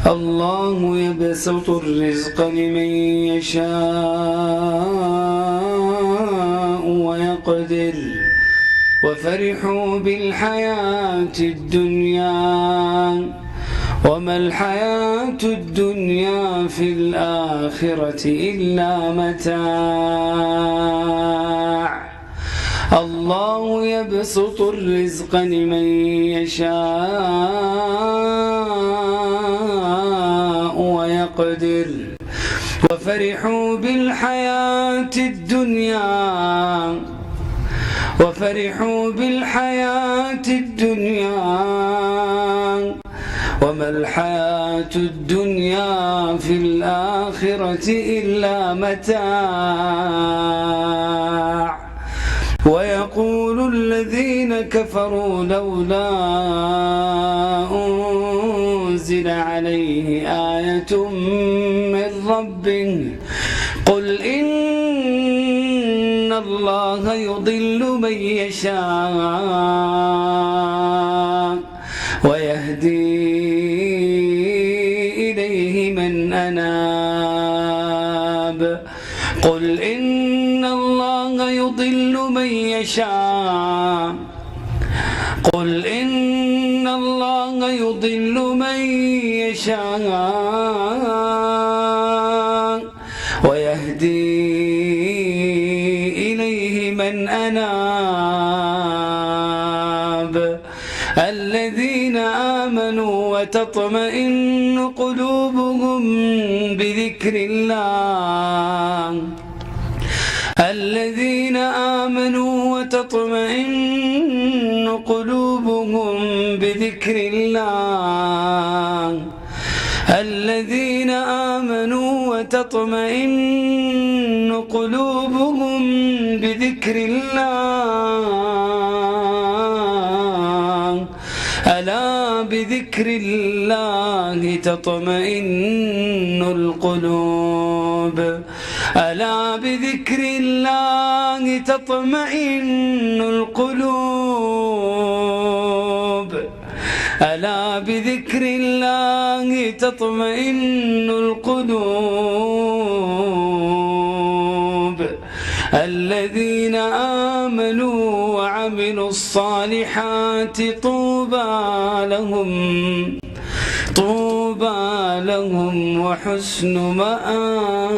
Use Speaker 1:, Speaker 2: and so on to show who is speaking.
Speaker 1: الله يبسط الرزق لمن يشاء ويقدر وفرحوا بالحياة الدنيا وما الحياة الدنيا في الآخرة إلا متاع الله يبسط الرزق لمن يشاء ويقدر وفرحوا بالحياة الدنيا وما الحياة الدنيا في الآخرة إلا متاع ويقول الذين كفروا لولا أنزل عليه آية من ربه قل إن الله يضل من يشاء ويهدي إليه من أناب قل إن الله يضل من يشاء ويهدي إليه من أناب الذين آمنوا وتطمئن قلوبهم بذكر الله الذين آمنوا وتطمئن قلوبهم بذكر الله الذين آمنوا وتطمئن قلوبهم بذكر الله ألا بذكر الله تطمئن القلوب ألا بذكر الله تطمئن القلوب ألا بذكر الله تطمئن القلوب الذين آمنوا وعملوا الصالحات طوبى لهم وحسن مآب.